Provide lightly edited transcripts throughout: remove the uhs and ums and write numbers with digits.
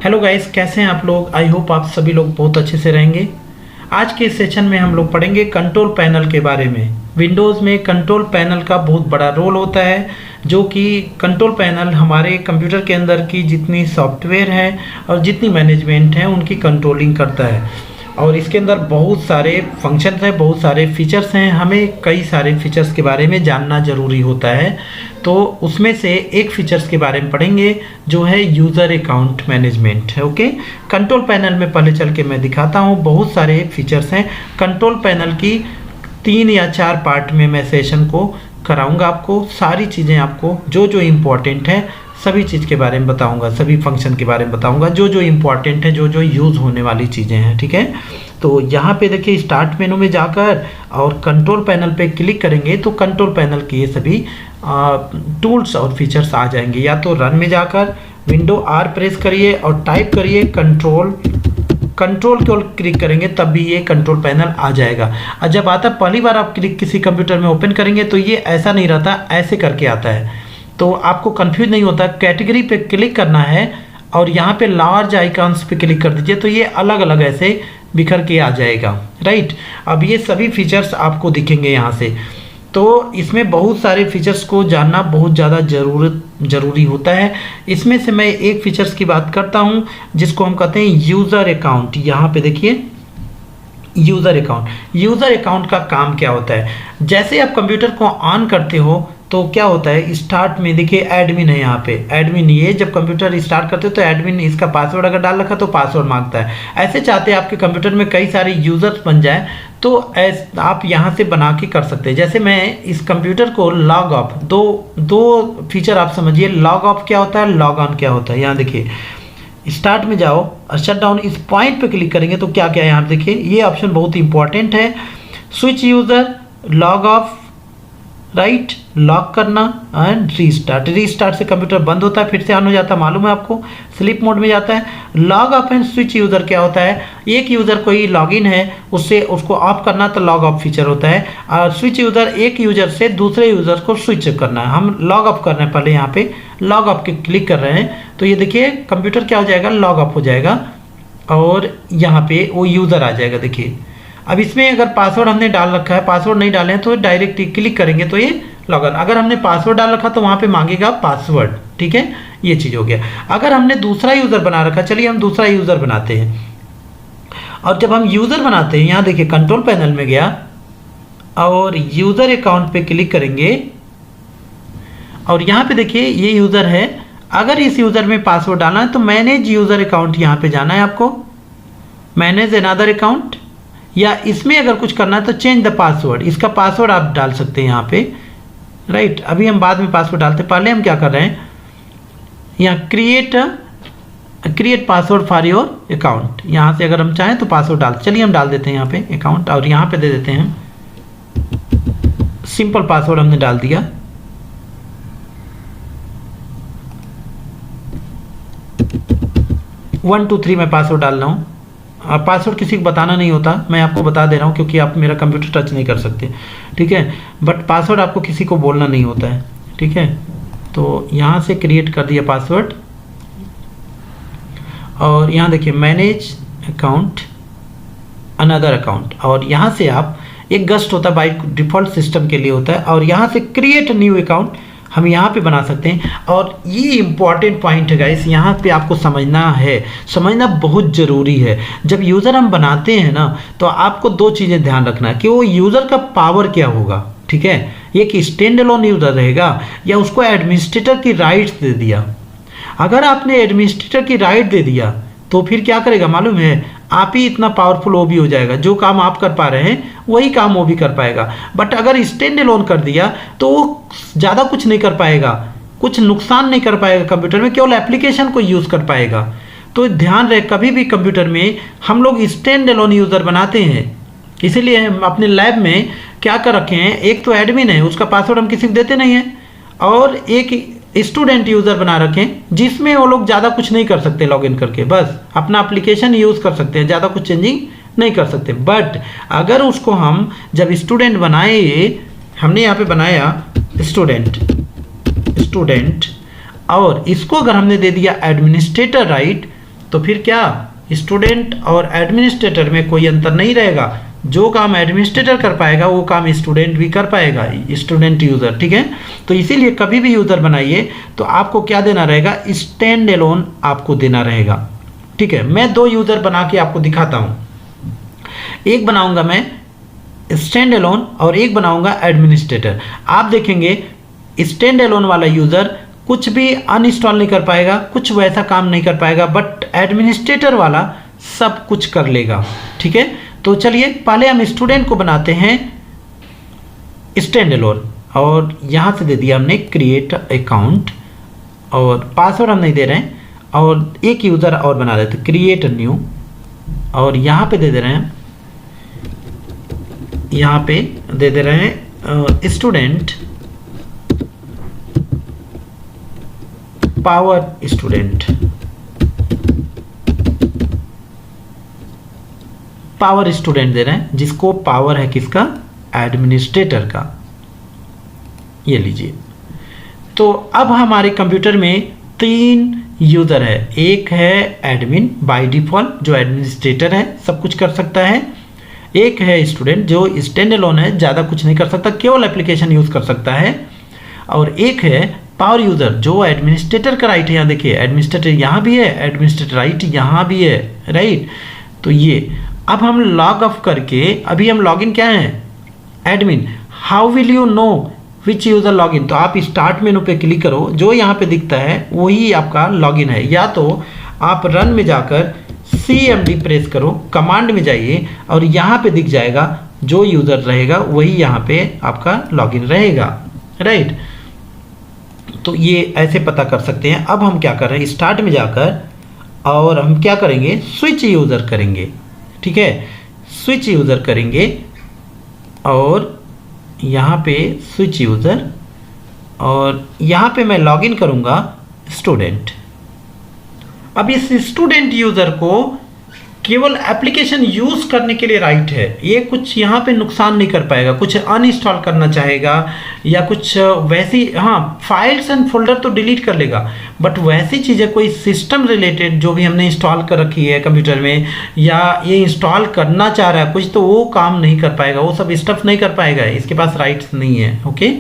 Hello guys, कैसे हैं आप लोग। आई होप आप सभी लोग बहुत अच्छे से रहेंगे। आज के इस सेशन में हम लोग पढ़ेंगे कंट्रोल पैनल के बारे में। विंडोज़ में कंट्रोल पैनल का बहुत बड़ा रोल होता है, जो कि कंट्रोल पैनल हमारे कंप्यूटर के अंदर की जितनी सॉफ्टवेयर है और जितनी मैनेजमेंट है उनकी कंट्रोलिंग करता है। और इसके अंदर बहुत सारे फंक्शंस हैं, बहुत सारे फीचर्स हैं। हमें कई सारे फीचर्स के बारे में जानना ज़रूरी होता है। तो उसमें से एक फीचर्स के बारे में पढ़ेंगे जो है यूज़र अकाउंट मैनेजमेंट है। ओके, कंट्रोल पैनल में पहले चल के मैं दिखाता हूँ। बहुत सारे फीचर्स हैं कंट्रोल पैनल की। 3 या 4 पार्ट में मैं सेशन को कराऊंगा आपको। सारी चीज़ें आपको जो जो इम्पोर्टेंट है सभी चीज़ के बारे में बताऊंगा, सभी फंक्शन के बारे में बताऊंगा, जो जो इम्पोर्टेंट है, जो जो यूज़ होने वाली चीज़ें हैं। ठीक है, तो यहाँ पे देखिए स्टार्ट मेनू में जाकर और कंट्रोल पैनल पे क्लिक करेंगे तो कंट्रोल पैनल के ये सभी टूल्स और फीचर्स आ जाएंगे। या तो रन में जाकर विंडो R प्रेस करिए और टाइप करिए कंट्रोल को क्लिक करेंगे तब भी ये कंट्रोल पैनल आ जाएगा। और जब आता पहली बार आप क्लिक किसी कंप्यूटर में ओपन करेंगे तो ये ऐसा नहीं रहता, ऐसे करके आता है, तो आपको कंफ्यूज नहीं होता। कैटेगरी पे क्लिक करना है और यहाँ पे लार्ज आइकॉन्स पे क्लिक कर दीजिए तो ये अलग अलग ऐसे बिखर के आ जाएगा। राइट, अब ये सभी फीचर्स आपको दिखेंगे यहाँ से। तो इसमें बहुत सारे फीचर्स को जानना बहुत ज़्यादा ज़रूरी होता है। इसमें से मैं एक फीचर्स की बात करता हूँ जिसको हम कहते हैं यूज़र अकाउंट। यहाँ पे देखिए यूज़र अकाउंट का काम क्या होता है। जैसे आप कंप्यूटर को ऑन करते हो तो क्या होता है, स्टार्ट में देखिए एडमिन है, यहाँ पे एडमिन ये जब कंप्यूटर स्टार्ट करते हो तो एडमिन इसका पासवर्ड अगर डाल रखा तो पासवर्ड मांगता है। ऐसे चाहते हैं आपके कंप्यूटर में कई सारे यूज़र्स बन जाए तो आप यहाँ से बना के कर सकते हैं। जैसे मैं इस कंप्यूटर को लॉग ऑफ, दो फीचर आप समझिए। लॉग ऑफ क्या होता है, लॉग ऑन क्या होता है। यहाँ देखिए स्टार्ट में जाओ और शट डाउन, इस पॉइंट पे क्लिक करेंगे तो क्या क्या है यहाँ देखिए, ये ऑप्शन बहुत इंपॉर्टेंट है। Switch user, log of, right, lock करना एंड रीस्टार्ट से कंप्यूटर बंद होता है फिर से ऑन हो जाता है, मालूम है आपको। स्लीप मोड में जाता है। Log of and switch user क्या होता है, एक यूज़र कोई लॉगिन है उससे उसको ऑफ करना तो लॉग ऑफ फीचर होता है। और स्विच यूज़र एक यूज़र से दूसरे यूज़र को स्विच करना है। हम लॉग ऑफ कर रहे हैं, पहले यहाँ पे लॉग ऑफ के क्लिक कर रहे हैं तो ये देखिए कंप्यूटर क्या हो जाएगा, लॉग ऑफ हो जाएगा और यहाँ पे वो यूज़र आ जाएगा। देखिए अब इसमें अगर पासवर्ड हमने डाल रखा है, पासवर्ड नहीं डाले हैं तो डायरेक्ट क्लिक करेंगे तो ये लॉगिन। अगर हमने पासवर्ड डाल रखा तो वहाँ पे मांगेगा पासवर्ड। ठीक है, ये चीज़ हो गया। अगर हमने दूसरा यूज़र बना रखा, चलिए हम दूसरा यूज़र बनाते हैं। और जब हम यूज़र बनाते हैं यहाँ देखिए कंट्रोल पैनल में गया और यूज़र अकाउंट पे क्लिक करेंगे और यहाँ पे देखिए ये यूज़र है। अगर इस यूज़र में पासवर्ड डालना है तो मैनेज यूज़र अकाउंट यहाँ पे जाना है आपको, मैनेज अनदर अकाउंट, या इसमें अगर कुछ करना है तो चेंज द पासवर्ड, इसका पासवर्ड आप डाल सकते हैं यहाँ पे। राइट, अभी हम बाद में पासवर्ड डालते, पहले हम क्या कर रहे हैं, यहाँ create password for your account, यहाँ से अगर हम चाहें तो पासवर्ड डाल, चलिए हम डाल देते हैं यहाँ पे अकाउंट और यहाँ पे दे देते हैं सिंपल पासवर्ड, हमने डाल दिया। वन 2 3 मैं पासवर्ड डाल रहा हूँ। पासवर्ड किसी को बताना नहीं होता, मैं आपको बता दे रहा हूँ क्योंकि आप मेरा कंप्यूटर टच नहीं कर सकते। ठीक है, बट पासवर्ड आपको किसी को बोलना नहीं होता है। ठीक है, तो यहाँ से क्रिएट कर दिया पासवर्ड और यहाँ देखिए मैनेज अकाउंट अनदर अकाउंट, और यहाँ से आप एक गस्ट होता है बाय डिफ़ॉल्ट सिस्टम के लिए होता है, और यहाँ से क्रिएट न्यू अकाउंट हम यहाँ पे बना सकते हैं। और ये इंपॉर्टेंट पॉइंट है गाइस, यहाँ पे आपको समझना बहुत ज़रूरी है। जब यूज़र हम बनाते हैं ना तो आपको 2 चीज़ें ध्यान रखना है कि वो यूज़र का पावर क्या होगा। ठीक है, एक स्टैंड अलोन यूज़र रहेगा या उसको एडमिनिस्ट्रेटर की राइट्स दे दिया। अगर आपने एडमिनिस्ट्रेटर की राइट दे दिया तो फिर क्या करेगा मालूम है, आप ही इतना पावरफुल वो भी हो जाएगा, जो काम आप कर पा रहे हैं वही काम वो भी कर पाएगा। बट अगर स्टैंड अलोन कर दिया तो वो ज़्यादा कुछ नहीं कर पाएगा, कुछ नुकसान नहीं कर पाएगा कंप्यूटर में, केवल एप्लीकेशन को यूज़ कर पाएगा। तो ध्यान रहे, कभी भी कंप्यूटर में हम लोग स्टैंड अलोन यूज़र बनाते हैं, इसीलिए हम अपने लैब में क्या कर रखे हैं, एक तो एडमिन है उसका पासवर्ड हम किसी को देते नहीं हैं, और एक स्टूडेंट यूज़र बना रखें जिसमें वो लोग ज़्यादा कुछ नहीं कर सकते, लॉगिन करके बस अपना एप्लीकेशन यूज़ कर सकते हैं, ज़्यादा कुछ चेंजिंग नहीं कर सकते। बट अगर उसको हम जब स्टूडेंट बनाए, हमने यहाँ पे बनाया स्टूडेंट और इसको अगर हमने दे दिया एडमिनिस्ट्रेटर राइट तो फिर क्या स्टूडेंट और एडमिनिस्ट्रेटर में कोई अंतर नहीं रहेगा। जो काम एडमिनिस्ट्रेटर कर पाएगा वो काम स्टूडेंट भी कर पाएगा, स्टूडेंट यूज़र, ठीक है। तो इसीलिए कभी भी यूज़र बनाइए तो आपको क्या देना रहेगा, स्टैंड एलोन आपको देना रहेगा, ठीक है। मैं 2 यूज़र बना के आपको दिखाता हूँ। एक बनाऊंगा मैं स्टैंड एलोन और एक बनाऊंगा एडमिनिस्ट्रेटर। आप देखेंगे स्टैंड एलोन वाला यूज़र कुछ भी अनइंस्टॉल नहीं कर पाएगा, कुछ वैसा काम नहीं कर पाएगा, बट एडमिनिस्ट्रेटर वाला सब कुछ कर लेगा, ठीक है। तो चलिए पहले हम स्टूडेंट को बनाते हैं स्टैंड एलोन, और यहाँ से दे दिया हमने क्रिएट अकाउंट, और पासवर्ड हम नहीं दे रहे हैं, और एक यूज़र और बना देते क्रिएट न्यू, और यहाँ पे दे दे रहे हैं, यहाँ पे दे दे रहे हैं student power student, power student दे रहे हैं, जिसको पावर है किसका, एडमिनिस्ट्रेटर का, ये लीजिए। तो अब हमारे कंप्यूटर में 3 यूज़र है। एक है एडमिन बाय डिफ़ॉल्ट जो एडमिनिस्ट्रेटर है, सब कुछ कर सकता है। एक है स्टूडेंट जो स्टैंड एलोन है, ज़्यादा कुछ नहीं कर सकता, केवल एप्लीकेशन यूज़ कर सकता है। और एक है पावर यूज़र जो एडमिनिस्ट्रेटर का राइट है, यहाँ देखिए एडमिनिस्ट्रेटर यहाँ भी है, एडमिनिस्ट्रेटर राइट यहाँ भी है, राइट। तो ये अब हम लॉग ऑफ करके, अभी हम लॉगिन क्या है, admin. How will you know which user login, तो आप स्टार्ट मेनू पे क्लिक करो, जो यहाँ पे दिखता है वही आपका लॉगिन है। या तो आप रन में जाकर CMD प्रेस करो, कमांड में जाइए, और यहाँ पे दिख जाएगा जो यूज़र रहेगा वही यहाँ पे आपका लॉगिन रहेगा, राइट। तो ये ऐसे पता कर सकते हैं। अब हम क्या कर रहे हैं, स्टार्ट में जाकर और हम क्या करेंगे, स्विच यूज़र करेंगे, ठीक है। स्विच यूज़र करेंगे और यहाँ पे स्विच यूज़र, और यहाँ पे मैं लॉगिन करूँगा स्टूडेंट। अब इस स्टूडेंट यूज़र को केवल एप्लीकेशन यूज़ करने के लिए राइट है, ये कुछ यहाँ पे नुकसान नहीं कर पाएगा, कुछ अनइंस्टॉल करना चाहेगा या कुछ वैसी, हाँ फाइल्स एंड फोल्डर तो डिलीट कर लेगा, बट वैसी चीज़ें कोई सिस्टम रिलेटेड जो भी हमने इंस्टॉल कर रखी है कंप्यूटर में, या ये इंस्टॉल करना चाह रहा है कुछ, तो वो काम नहीं कर पाएगा, वो सब स्टफ नहीं कर पाएगा, इसके पास राइट्स नहीं है, ओके।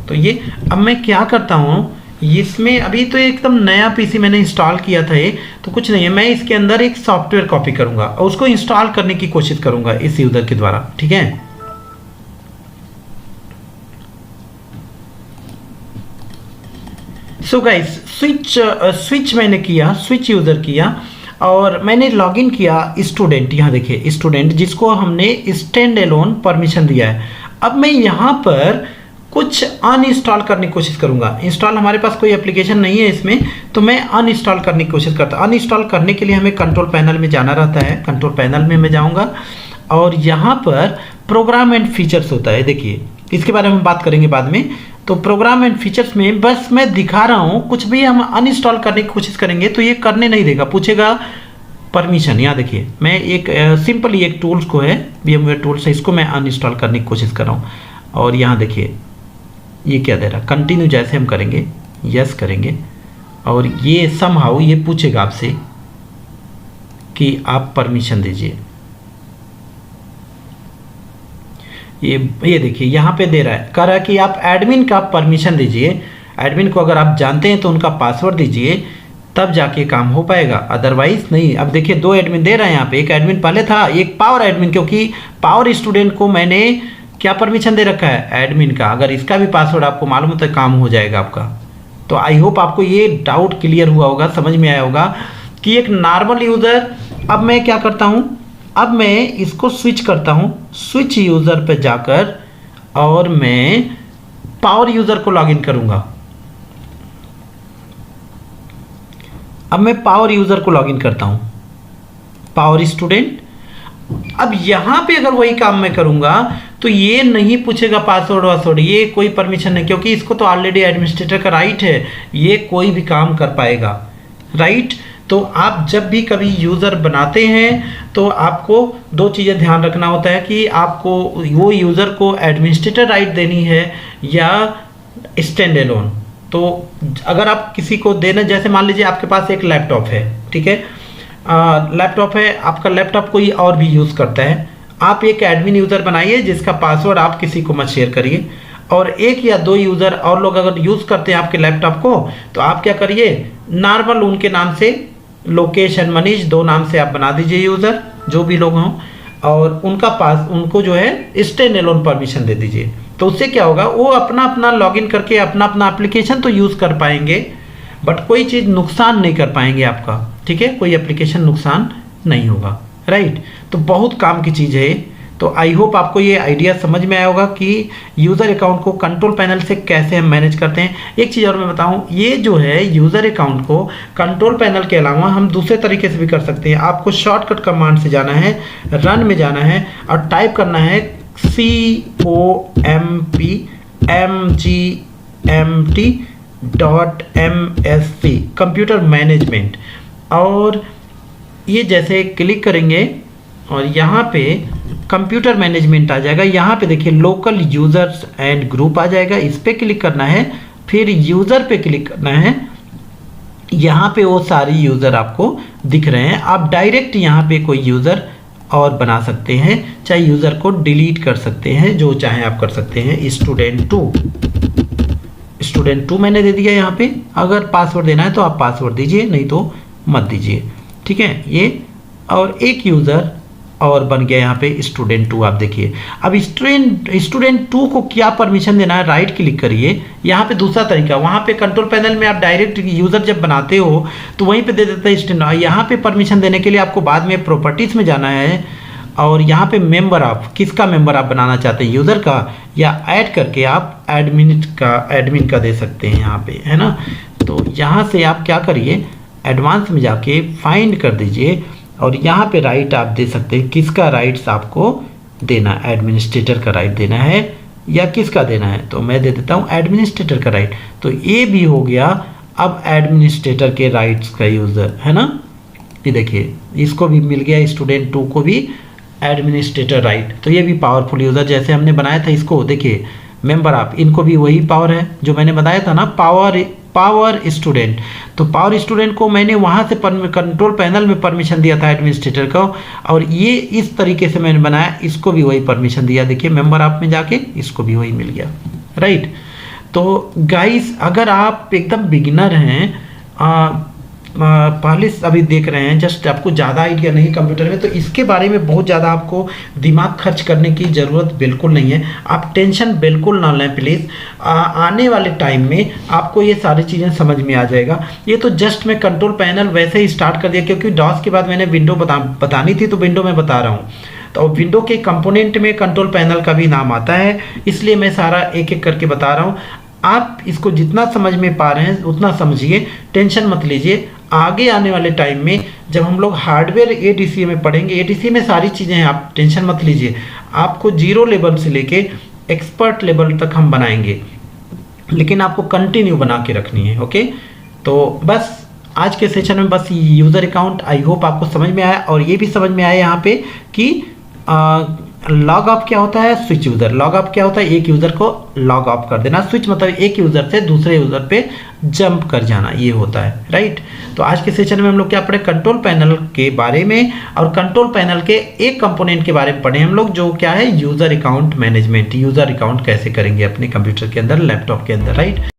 तो ये अब मैं क्या करता हूँ, इसमें अभी तो एकदम नया पीसी मैंने इंस्टॉल किया था ये, तो कुछ नहीं है, मैं इसके अंदर एक सॉफ्टवेयर कॉपी करूंगा और उसको इंस्टॉल करने की कोशिश करूंगा इस यूज़र के द्वारा, ठीक है। सो गाइस स्विच मैंने किया, स्विच यूज़र किया, और मैंने लॉगिन किया स्टूडेंट, यहाँ देखिए स्टूडेंट जिसको हमने स्टैंड एलोन परमिशन दिया है। अब मैं यहाँ पर कुछ अनइंस्टॉल करने की कोशिश करूंगा। इंस्टॉल हमारे पास कोई एप्लीकेशन नहीं है इसमें, तो मैं अनइंस्टॉल करने की कोशिश करता हूँ। अनइंस्टॉल करने के लिए हमें कंट्रोल पैनल में जाना रहता है, कंट्रोल पैनल में मैं जाऊंगा और यहाँ पर प्रोग्राम एंड फीचर्स होता है, देखिए इसके बारे में बात करेंगे बाद में। तो प्रोग्राम एंड फीचर्स में बस मैं दिखा रहा हूँ, कुछ भी हम अनइंस्टॉल करने की कोशिश करेंगे तो ये करने नहीं देगा, पूछेगा परमिशन। यहाँ देखिए मैं एक सिंपली एक टूल्स को है VMware टूल्स है, इसको मैं अनइंस्टॉल करने की कोशिश कर रहा हूँ, और यहाँ देखिए ये क्या दे रहा, कंटिन्यू जैसे हम करेंगे, यस करेंगे, और ये समहाउ ये पूछेगा आपसे कि आप परमिशन दीजिए। ये देखिए यहाँ पे दे रहा है, कह रहा है कि आप एडमिन का परमिशन दीजिए, एडमिन को अगर आप जानते हैं तो उनका पासवर्ड दीजिए, तब जाके काम हो पाएगा, अदरवाइज नहीं। अब देखिए 2 एडमिन दे रहे हैं यहाँ पे, एक एडमिन पहले था, एक पावर एडमिन, क्योंकि पावर स्टूडेंट को मैंने क्या परमिशन दे रखा है, एडमिन का। अगर इसका भी पासवर्ड आपको मालूम हो तो काम हो जाएगा आपका। तो आई होप आपको ये डाउट क्लियर हुआ होगा, समझ में आया होगा कि एक नॉर्मल यूज़र। अब मैं क्या करता हूँ, अब मैं इसको स्विच करता हूँ, स्विच यूज़र पे जाकर और मैं पावर यूज़र को लॉगिन करूँगा। अब मैं पावर यूज़र को लॉगिन करता हूँ, पावर स्टूडेंट। अब यहाँ पे अगर वही काम मैं करूँगा तो ये नहीं पूछेगा पासवर्ड वासवर्ड, ये कोई परमिशन नहीं, क्योंकि इसको तो ऑलरेडी एडमिनिस्ट्रेटर का राइट है, ये कोई भी काम कर पाएगा, राइट। तो आप जब भी कभी यूज़र बनाते हैं तो आपको 2 चीज़ें ध्यान रखना होता है कि आपको वो यूज़र को एडमिनिस्ट्रेटर राइट देनी है या स्टैंड एलोन। तो अगर आप किसी को देना, जैसे मान लीजिए आपके पास एक लैपटॉप है, ठीक है। लैपटॉप है आपका, लैपटॉप कोई और भी यूज़ करता है, आप एक एडमिन यूज़र बनाइए जिसका पासवर्ड आप किसी को मत शेयर करिए, और एक या दो यूज़र और लोग अगर यूज़ करते हैं आपके लैपटॉप को तो आप क्या करिए, नॉर्मल उनके नाम से लोकेश एंड मनीष 2 नाम से आप बना दीजिए यूज़र, जो भी लोग हों, और उनको जो है स्टैंड एलोन परमिशन दे दीजिए। तो उससे क्या होगा, वो अपना अपना लॉगिन करके अपना अपना एप्लीकेशन तो यूज़ कर पाएंगे, बट कोई चीज़ नुकसान नहीं कर पाएंगे आपका, ठीक है, कोई एप्लीकेशन नुकसान नहीं होगा, राइट। तो बहुत काम की चीज़ है। तो आई होप आपको ये आइडिया समझ में आया होगा कि यूज़र अकाउंट को कंट्रोल पैनल से कैसे हम मैनेज करते हैं। एक चीज़ और मैं बताऊं, ये जो है यूज़र अकाउंट को कंट्रोल पैनल के अलावा हम दूसरे तरीके से भी कर सकते हैं। आपको शॉर्टकट कमांड से जाना है, रन में जाना है और टाइप करना है COMPMGMT.MSC कंप्यूटर मैनेजमेंट, और ये जैसे क्लिक करेंगे और यहाँ पे कंप्यूटर मैनेजमेंट आ जाएगा। यहाँ पे देखिए लोकल यूज़र्स एंड ग्रुप आ जाएगा, इस पर क्लिक करना है, फिर यूज़र पे क्लिक करना है। यहाँ पे वो सारे यूज़र आपको दिख रहे हैं, आप डायरेक्ट यहाँ पे कोई यूज़र और बना सकते हैं, चाहे यूज़र को डिलीट कर सकते हैं, जो चाहे आप कर सकते हैं। स्टूडेंट 2 मैंने दे दिया यहाँ पे, अगर पासवर्ड देना है तो आप पासवर्ड दीजिए, नहीं तो मत दीजिए, ठीक है। ये और एक यूज़र और बन गया यहाँ पे स्टूडेंट 2, आप देखिए। अब स्टूडेंट 2 को क्या परमिशन देना है, राइट क्लिक करिए। यहाँ पे दूसरा तरीका, वहाँ पे कंट्रोल पैनल में आप डायरेक्ट यूज़र जब बनाते हो तो वहीं पे दे देता है स्टूडेंट। यहाँ पे परमिशन देने के लिए आपको बाद में प्रॉपर्टीज़ में जाना है, और यहाँ पे मेंबर आप किसका मेंबर आप बनाना चाहते हैं, यूज़र का, या ऐड करके आप एडमिन का दे सकते हैं यहाँ पे, है ना। तो यहाँ से आप क्या करिए, एडवांस में जाके फाइंड कर दीजिए, और यहाँ पे राइट आप दे सकते हैं, किसका राइट्स आपको देना, एडमिनिस्ट्रेटर का राइट देना है या किसका देना है। तो मैं दे देता हूँ एडमिनिस्ट्रेटर का राइट। तो ये भी हो गया अब एडमिनिस्ट्रेटर के राइट्स का यूज़र, है ना। ये देखिए इसको भी मिल गया, स्टूडेंट 2 को भी एडमिनिस्ट्रेटर राइट। तो ये भी पावरफुल यूज़र जैसे हमने बनाया था, इसको देखिए मेंबर आप, इनको भी वही पावर है जो मैंने बताया था ना, पावर स्टूडेंट। तो पावर स्टूडेंट को मैंने वहाँ से कंट्रोल पैनल में परमिशन दिया था एडमिनिस्ट्रेटर को, और ये इस तरीके से मैंने बनाया, इसको भी वही परमिशन दिया। देखिए मेंबर आप में जाके इसको भी वही मिल गया, राइट। तो गाइस अगर आप एकदम बिगिनर हैं, पहले अभी देख रहे हैं, जस्ट आपको ज़्यादा आइडिया नहीं कंप्यूटर में, तो इसके बारे में बहुत ज़्यादा आपको दिमाग खर्च करने की ज़रूरत बिल्कुल नहीं है। आप टेंशन बिल्कुल ना लें प्लीज़, आने वाले टाइम में आपको ये सारी चीज़ें समझ में आ जाएगा। ये तो जस्ट मैं कंट्रोल पैनल वैसे ही स्टार्ट कर दिया, क्योंकि डॉस के बाद मैंने विंडो बतानी थी, तो विंडो में बता रहा हूँ। तो विंडो के कंपोनेंट में कंट्रोल पैनल का भी नाम आता है, इसलिए मैं सारा एक एक करके बता रहा हूँ। आप इसको जितना समझ में पा रहे हैं उतना समझिए, टेंशन मत लीजिए। आगे आने वाले टाइम में जब हम लोग हार्डवेयर ADCA में पढ़ेंगे, ADCA में सारी चीज़ें हैं, आप टेंशन मत लीजिए। आपको 0 लेवल से लेके एक्सपर्ट लेवल तक हम बनाएंगे, लेकिन आपको कंटिन्यू बना के रखनी है, ओके। तो बस आज के सेशन में बस यूज़र अकाउंट आई होप आपको समझ में आया, और ये भी समझ में आया यहाँ पे कि लॉग ऑफ क्या होता है, स्विच यूज़र। लॉग ऑफ क्या होता है, एक यूज़र को लॉग ऑफ कर देना, स्विच मतलब एक यूज़र से दूसरे यूज़र पे जंप कर जाना, ये होता है, राइट। तो आज के सेशन में हम लोग क्या पढ़े, कंट्रोल पैनल के बारे में, और कंट्रोल पैनल के एक कंपोनेंट के बारे में पढ़े हम लोग, जो क्या है, user account management. User account कैसे करेंगे अपने कंप्यूटर के अंदर, लैपटॉप के अंदर, राइट।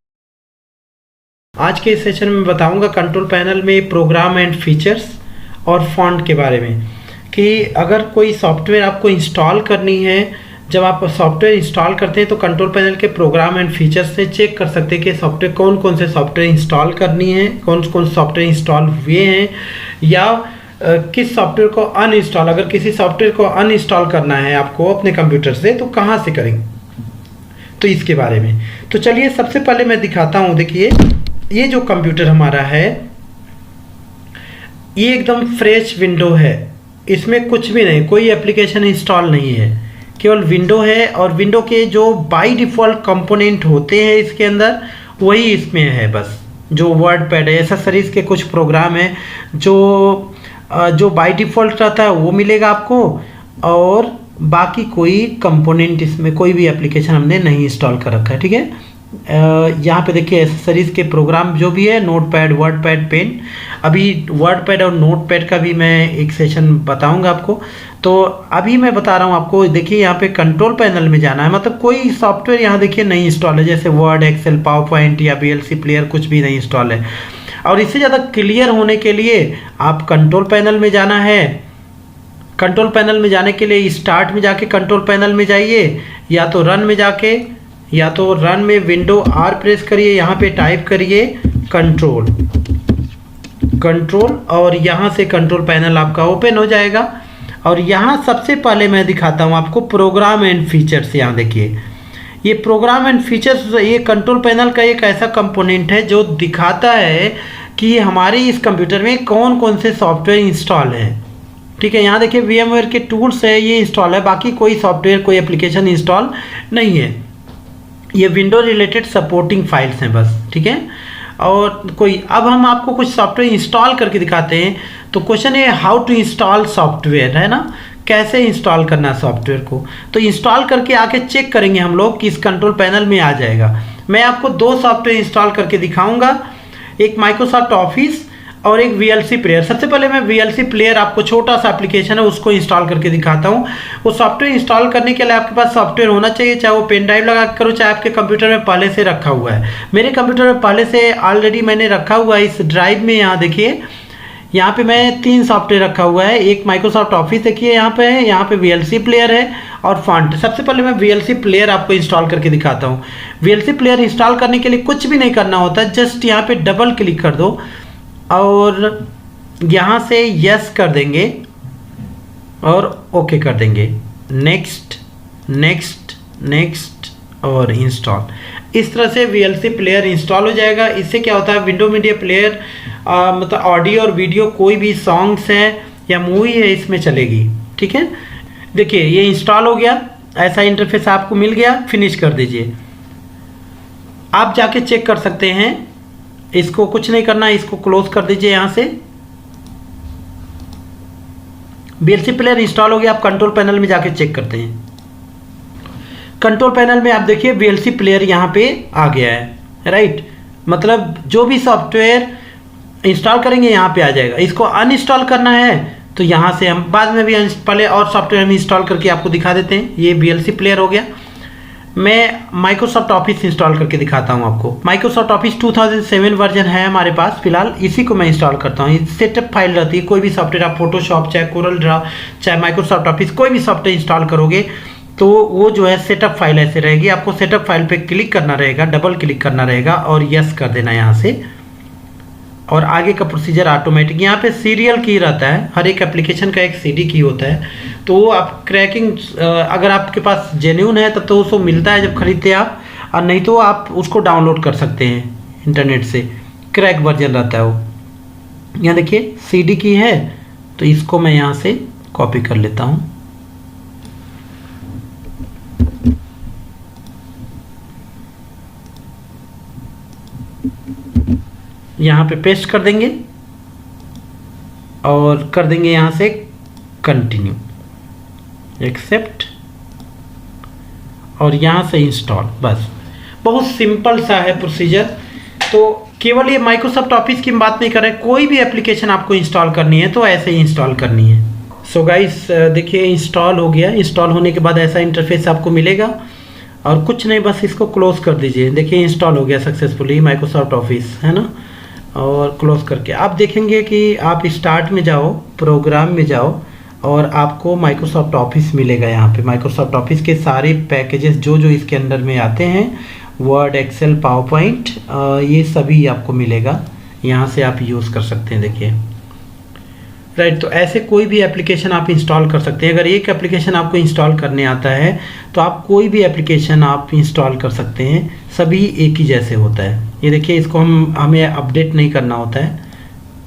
आज के सेशन में बताऊंगा कंट्रोल पैनल में प्रोग्राम एंड फीचर्स और फॉन्ट के बारे में, कि अगर कोई सॉफ्टवेयर आपको इंस्टॉल करनी है, जब आप सॉफ्टवेयर इंस्टॉल करते हैं तो कंट्रोल पैनल के प्रोग्राम एंड फीचर्स से चेक कर सकते हैं कि सॉफ्टवेयर कौन से सॉफ्टवेयर इंस्टॉल करनी है, कौन सॉफ्टवेयर इंस्टॉल हुए हैं, या किस सॉफ्टवेयर को अनइंस्टॉल, अगर किसी सॉफ्टवेयर को अनइंस्टॉल करना है आपको अपने कंप्यूटर से, तो कहाँ से करेंगे, तो इसके बारे में। तो चलिए सबसे पहले मैं दिखाता हूँ। देखिए ये जो कंप्यूटर हमारा है, ये एकदम फ्रेश विंडो है, इसमें कुछ भी नहीं, कोई एप्लीकेशन इंस्टॉल नहीं है, केवल विंडो है। और विंडो के जो बाय डिफ़ॉल्ट कंपोनेंट होते हैं इसके अंदर, वही इसमें है बस। जो वर्ड पैड है, एसेसरीज के कुछ प्रोग्राम है जो बाय डिफ़ॉल्ट रहता है वो मिलेगा आपको, और बाकी कोई कंपोनेंट इसमें, कोई भी एप्लीकेशन हमने नहीं इंस्टॉल कर रखा है, ठीक है। यहाँ पे देखिए एसेसरीज के प्रोग्राम जो भी है, नोटपैड, वर्डपैड, पेन। अभी वर्डपैड और नोटपैड का भी मैं एक सेशन बताऊंगा आपको। तो अभी मैं बता रहा हूँ आपको, देखिए यहाँ पे कंट्रोल पैनल में जाना है, मतलब कोई सॉफ्टवेयर यहाँ देखिए नहीं इंस्टॉल है, जैसे वर्ड, एक्सेल, पावर पॉइंट या वीएलसी प्लेयर कुछ भी नहीं इंस्टॉल है। और इससे ज़्यादा क्लियर होने के लिए आप कंट्रोल पैनल में जाना है। कंट्रोल पैनल में जाने के लिए स्टार्ट में जाके कंट्रोल पैनल में जाइए, या तो रन में जाके, या तो रन में विंडो आर प्रेस करिए, यहाँ पे टाइप करिए कंट्रोल, और यहाँ से कंट्रोल पैनल आपका ओपन हो जाएगा। और यहाँ सबसे पहले मैं दिखाता हूँ आपको प्रोग्राम एंड फीचर्स। यहाँ देखिए ये प्रोग्राम एंड फीचर्स, ये कंट्रोल पैनल का एक ऐसा कंपोनेंट है जो दिखाता है कि हमारे इस कंप्यूटर में कौन कौन से सॉफ्टवेयर इंस्टॉल हैं। ठीक है, यहाँ देखिए VMware के टूल्स है, ये इंस्टॉल है, बाकी कोई सॉफ्टवेयर, कोई एप्लीकेशन इंस्टॉल नहीं है। ये विंडो रिलेटेड सपोर्टिंग फाइल्स हैं बस। ठीक है, और कोई, अब हम आपको कुछ सॉफ्टवेयर इंस्टॉल करके दिखाते हैं। तो क्वेश्चन है हाउ टू इंस्टॉल सॉफ्टवेयर, है ना, कैसे इंस्टॉल करना है सॉफ्टवेयर को। तो इंस्टॉल करके आके चेक करेंगे हम लोग कि इस कंट्रोल पैनल में आ जाएगा। मैं आपको दो सॉफ्टवेयर इंस्टॉल करके दिखाऊंगा, एक माइक्रोसॉफ्ट ऑफिस और एक VLC प्लेयर। सबसे पहले मैं VLC प्लेयर, आपको छोटा सा एप्लीकेशन है उसको इंस्टॉल करके दिखाता हूँ। वो सॉफ्टवेयर इंस्टॉल करने के लिए आपके पास सॉफ्टवेयर होना चाहिए, चाहे वो पेन ड्राइव लगा करो, चाहे आपके कंप्यूटर में पहले से रखा हुआ है। मेरे कंप्यूटर में पहले से ऑलरेडी मैंने रखा हुआ है इस ड्राइव में। यहाँ देखिए, यहाँ पे मैं 3 सॉफ्टवेयर रखा हुआ है। एक माइक्रोसॉफ्ट ऑफिस देखिए यहाँ पे है, यहाँ पे VLC प्लेयर है और फॉन्ट। सबसे पहले मैं VLC प्लेयर आपको इंस्टॉल करके दिखाता हूँ। VLC प्लेयर इंस्टॉल करने के लिए कुछ भी नहीं करना होता, जस्ट यहाँ पे डबल क्लिक कर दो और यहाँ से यस कर देंगे और ओके कर देंगे, नेक्स्ट नेक्स्ट नेक्स्ट और इंस्टॉल। इस तरह से VLC प्लेयर इंस्टॉल हो जाएगा। इससे क्या होता है, विंडो मीडिया प्लेयर मतलब ऑडियो और वीडियो, कोई भी सॉन्ग्स है या मूवी है इसमें चलेगी। ठीक है, देखिए ये इंस्टॉल हो गया, ऐसा इंटरफेस आपको मिल गया। फिनिश कर दीजिए। आप जाके चेक कर सकते हैं, इसको कुछ नहीं करना, इसको क्लोज कर दीजिए। यहाँ से VLC प्लेयर इंस्टॉल हो गया। आप कंट्रोल पैनल में जाके चेक करते हैं। कंट्रोल पैनल में आप देखिए VLC प्लेयर यहाँ पे आ गया है, राइट। मतलब जो भी सॉफ्टवेयर इंस्टॉल करेंगे यहाँ पे आ जाएगा। इसको अनइंस्टॉल करना है तो यहाँ से हम बाद में भी पहले और सॉफ्टवेयर हम इंस्टॉल करके आपको दिखा देते हैं। ये VLC प्लेयर हो गया। मैं माइक्रोसॉफ्ट ऑफिस इंस्टॉल करके दिखाता हूँ आपको। माइक्रोसॉफ्ट ऑफिस 2007 वर्जन है हमारे पास फिलहाल, इसी को मैं इंस्टॉल करता हूँ। सेटअप फाइल रहती है, कोई भी सॉफ्टवेयर आप फोटोशॉप, चाहे कोरल ड्रा, चाहे माइक्रोसॉफ्ट ऑफिस, कोई भी सॉफ्टवेयर इंस्टॉल करोगे तो वो जो है सेटअप फाइल ऐसे रहेगी। आपको सेटअप फाइल पे क्लिक करना रहेगा, डबल क्लिक करना रहेगा और यस कर देना यहाँ से, और आगे का प्रोसीजर ऑटोमेटिक। यहाँ पे सीरियल की रहता है, हर एक एप्लीकेशन का एक CD की होता है। तो वो आप क्रैकिंग, अगर आपके पास जेन्युइन है तब तो उसको मिलता है जब खरीदते आप, और नहीं तो आप उसको डाउनलोड कर सकते हैं इंटरनेट से, क्रैक वर्जन रहता है वो। यहाँ देखिए CD की है, तो इसको मैं यहाँ से कॉपी कर लेता हूँ। यहाँ पे पेस्ट कर देंगे और कर देंगे यहाँ से कंटिन्यू, एक्सेप्ट, और यहाँ से इंस्टॉल। बस बहुत सिंपल सा है प्रोसीजर। तो केवल ये माइक्रोसॉफ्ट ऑफिस की बात नहीं कर रहे, कोई भी एप्लीकेशन आपको इंस्टॉल करनी है तो ऐसे ही इंस्टॉल करनी है। सो गाइस देखिए इंस्टॉल हो गया। इंस्टॉल होने के बाद ऐसा इंटरफेस आपको मिलेगा और कुछ नहीं, बस इसको क्लोज कर दीजिए। देखिए इंस्टॉल हो गया सक्सेसफुली माइक्रोसॉफ्ट ऑफिस, है ना। और क्लोज करके आप देखेंगे कि आप स्टार्ट में जाओ, प्रोग्राम में जाओ और आपको माइक्रोसॉफ्ट ऑफिस मिलेगा। यहाँ पे माइक्रोसॉफ्ट ऑफिस के सारे पैकेजेस जो जो इसके अंदर में आते हैं, वर्ड, एक्सेल, पावर पॉइंट, ये सभी आपको मिलेगा। यहाँ से आप यूज़ कर सकते हैं। देखिए राइट, तो ऐसे कोई भी एप्लीकेशन आप इंस्टॉल कर सकते हैं। अगर एक एप्लीकेशन आपको इंस्टॉल करने आता है तो आप कोई भी एप्लीकेशन आप इंस्टॉल कर सकते हैं, सभी एक ही जैसे होता है। ये देखिए इसको हमें अपडेट नहीं करना होता है,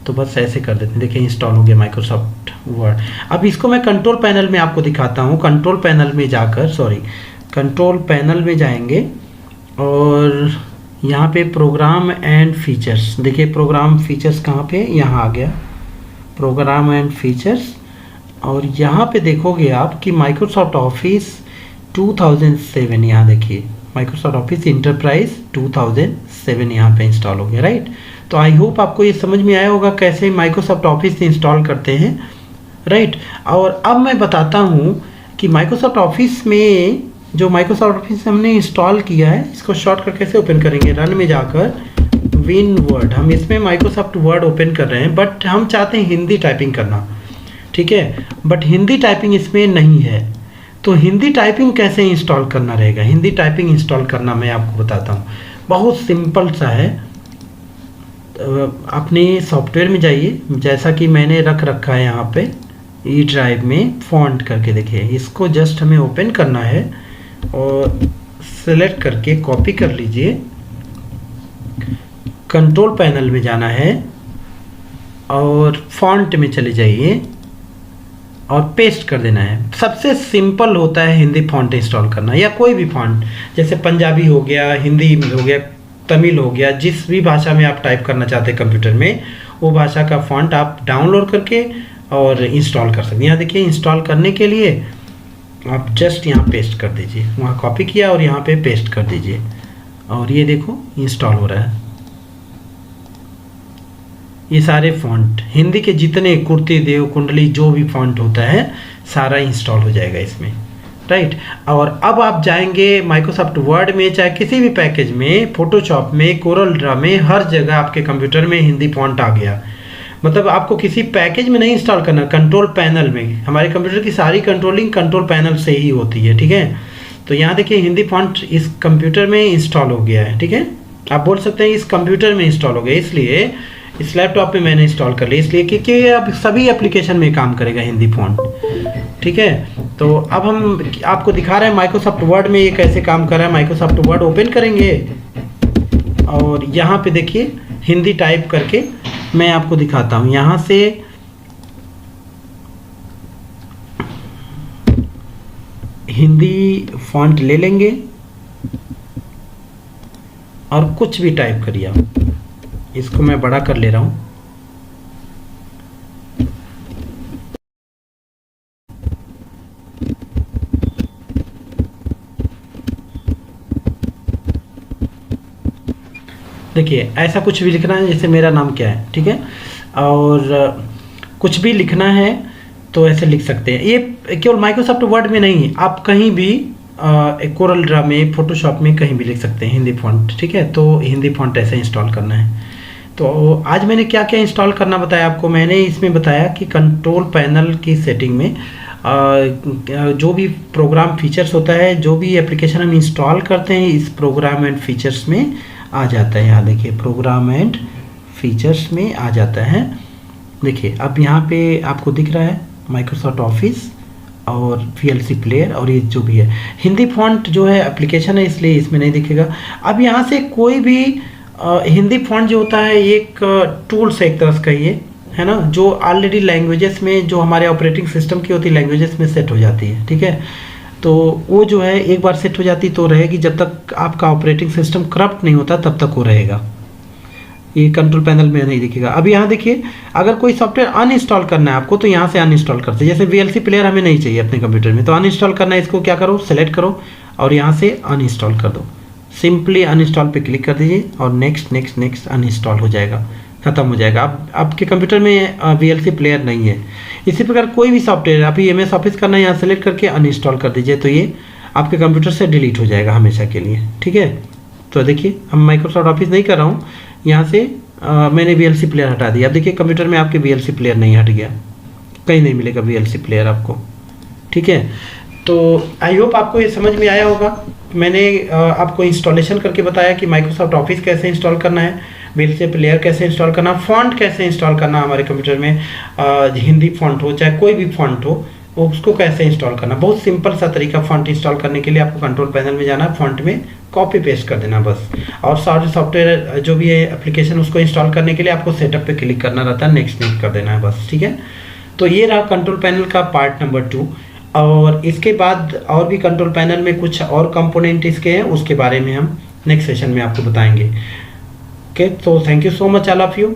तो बस ऐसे कर देते हैं। देखिए इंस्टॉल हो गया माइक्रोसॉफ्ट वर्ड। अब इसको मैं कंट्रोल पैनल में आपको दिखाता हूँ। कंट्रोल पैनल में जाकर, कंट्रोल पैनल में जाएंगे और यहाँ पे प्रोग्राम एंड फीचर्स, देखिए प्रोग्राम फीचर्स कहाँ पे, यहाँ आ गया प्रोग्राम एंड फीचर्स। और यहाँ पे देखोगे आप कि माइक्रोसॉफ्ट ऑफिस 2007, यहाँ देखिए माइक्रोसॉफ्ट ऑफिस इंटरप्राइज 2007 यहाँ पे इंस्टॉल हो गया, राइट। तो आई होप आपको ये समझ में आया होगा कैसे माइक्रोसॉफ्ट ऑफिस इंस्टॉल करते हैं, राइट। और अब मैं बताता हूँ कि माइक्रोसॉफ्ट ऑफिस में जो माइक्रोसॉफ्ट ऑफिस हमने इंस्टॉल किया है इसको शॉर्टकट कैसे ओपन करेंगे। रन में जाकर विन वर्ड, हम इसमें माइक्रोसॉफ्ट वर्ड ओपन कर रहे हैं, बट हम चाहते हैं हिंदी टाइपिंग करना, ठीक है, बट हिंदी टाइपिंग इसमें नहीं है। तो हिंदी टाइपिंग कैसे इंस्टॉल करना रहेगा, हिंदी टाइपिंग इंस्टॉल करना मैं आपको बताता हूँ। बहुत सिंपल सा है। अपने सॉफ्टवेयर में जाइए, जैसा कि मैंने रख रखा है यहाँ पे ई ड्राइव में फॉन्ट करके, देखिए इसको जस्ट हमें ओपन करना है और सेलेक्ट करके कॉपी कर लीजिए। कंट्रोल पैनल में जाना है और फॉन्ट में चले जाइए और पेस्ट कर देना है। सबसे सिंपल होता है हिंदी फॉन्ट इंस्टॉल करना, या कोई भी फॉन्ट, जैसे पंजाबी हो गया, हिंदी हो गया, तमिल हो गया, जिस भी भाषा में आप टाइप करना चाहते हैं कंप्यूटर में, वो भाषा का फॉन्ट आप डाउनलोड करके और इंस्टॉल कर सकते हैं। यहाँ देखिए इंस्टॉल करने के लिए आप जस्ट यहाँ पेस्ट कर दीजिए, वहाँ कॉपी किया और यहाँ पे पेस्ट कर दीजिए और ये देखो इंस्टॉल हो रहा है। ये सारे फॉन्ट हिंदी के जितने कुर्ती देव कुंडली जो भी फॉन्ट होता है सारा इंस्टॉल हो जाएगा इसमें, राइट। और अब आप जाएंगे माइक्रोसॉफ्ट वर्ड में, चाहे किसी भी पैकेज में, फोटोशॉप में, कोरल ड्रा में, हर जगह आपके कंप्यूटर में हिंदी फॉन्ट आ गया। मतलब आपको किसी पैकेज में नहीं इंस्टॉल करना, कंट्रोल पैनल में। हमारे कंप्यूटर की सारी कंट्रोलिंग कंट्रोल पैनल से ही होती है, ठीक है। तो यहाँ देखिए हिंदी फॉन्ट इस कंप्यूटर में इंस्टॉल हो गया है, ठीक है। आप बोल सकते हैं इस कंप्यूटर में इंस्टॉल हो गया, इसलिए इस लैपटॉप में मैंने इंस्टॉल कर लिया, इसलिए क्योंकि अब सभी एप्लीकेशन में काम करेगा हिंदी फॉन्ट, ठीक है। तो अब हम आपको दिखा रहे हैं माइक्रोसॉफ्ट वर्ड में ये कैसे काम कर रहा है। माइक्रोसॉफ्ट वर्ड ओपन करेंगे और यहाँ पे देखिए हिंदी टाइप करके मैं आपको दिखाता हूँ। यहाँ से हिंदी फॉन्ट ले लेंगे और कुछ भी टाइप करिए आप। इसको मैं बड़ा कर ले रहा हूँ। देखिए ऐसा कुछ भी लिखना है, जैसे मेरा नाम क्या है, ठीक है, और कुछ भी लिखना है तो ऐसे लिख सकते हैं। ये केवल माइक्रोसॉफ्ट वर्ड में नहीं, आप कहीं भी कोरल ड्रा में, फोटोशॉप में कहीं भी लिख सकते हैं हिंदी फॉन्ट, ठीक है। तो हिंदी फॉन्ट ऐसे इंस्टॉल करना है। तो आज मैंने क्या क्या इंस्टॉल करना बताया आपको। मैंने इसमें बताया कि कंट्रोल पैनल की सेटिंग में जो भी प्रोग्राम फीचर्स होता है, जो भी एप्लीकेशन हम इंस्टॉल करते हैं, इस प्रोग्राम एंड फीचर्स में आ जाता है। यहाँ देखिए प्रोग्राम एंड फीचर्स में आ जाता है। देखिए अब यहाँ पे आपको दिख रहा है माइक्रोसॉफ्ट ऑफिस और VLC प्लेयर, और ये जो भी है हिंदी फॉन्ट जो है एप्लीकेशन है, इसलिए इसमें नहीं दिखेगा। अब यहाँ से कोई भी हिंदी फॉन्ट जो होता है एक टूल्स है एक तरह से कहिए, है ना, जो ऑलरेडी लैंग्वेजेस में, जो हमारे ऑपरेटिंग सिस्टम की होती है लैंग्वेजेस में सेट हो जाती है, ठीक है। तो वो जो है एक बार सेट हो जाती तो रहेगी, जब तक आपका ऑपरेटिंग सिस्टम करप्ट नहीं होता तब तक वो रहेगा। ये कंट्रोल पैनल में नहीं दिखेगा। अब यहाँ देखिए अगर कोई सॉफ्टवेयर अनइंस्टॉल करना है आपको तो यहाँ से अनइंस्टॉल करते हैं। जैसे VLC प्लेयर हमें नहीं चाहिए अपने कंप्यूटर में, तो अनइंस्टॉल करना है, इसको क्या करो, सेलेक्ट करो और यहाँ से अनइंस्टॉल कर दो। सिंपली अनइंस्टॉल पे क्लिक कर दीजिए और नेक्स्ट नेक्स्ट नेक्स्ट अनइंस्टॉल हो जाएगा, खत्म हो जाएगा। अब आपके कंप्यूटर में VLC प्लेयर नहीं है। इसी प्रकार कोई भी सॉफ्टवेयर, अभी MS ऑफिस करना है, यहाँ सेलेक्ट करके अनइंस्टॉल कर दीजिए, तो ये आपके कंप्यूटर से डिलीट हो जाएगा हमेशा के लिए, ठीक है। तो देखिए हम माइक्रोसॉफ्ट ऑफिस नहीं कर रहा हूँ, यहाँ से मैंने VLC प्लेयर हटा दिया। अब देखिए कंप्यूटर में आपके VLC प्लेयर नहीं हट गया, कहीं नहीं मिलेगा VLC प्लेयर आपको, ठीक है। तो आई होप आपको ये समझ में आया होगा। मैंने आपको इंस्टॉलेशन करके बताया कि माइक्रोसॉफ्ट ऑफिस कैसे इंस्टॉल करना है, VLC प्लेयर कैसे इंस्टॉल करना, फॉन्ट कैसे इंस्टॉल करना हमारे कंप्यूटर में, हिंदी फॉन्ट हो चाहे कोई भी फॉन्ट हो उसको कैसे इंस्टॉल करना। बहुत सिंपल सा तरीका फॉन्ट इंस्टॉल करने के लिए आपको कंट्रोल पैनल में जाना, फॉन्ट में कॉपी पेस्ट कर देना बस। और सारे सॉफ्टवेयर जो भी है एप्लीकेशन उसको इंस्टॉल करने के लिए आपको सेटअप पे क्लिक करना रहता है, नेक्स्ट नेक्स्ट कर देना है बस, ठीक है। तो ये रहा कंट्रोल पैनल का पार्ट नंबर 2। और इसके बाद और भी कंट्रोल पैनल में कुछ और कंपोनेंट इसके हैं, उसके बारे में हम नेक्स्ट सेशन में आपको बताएंगे। ओके, तो thank you so much all of you.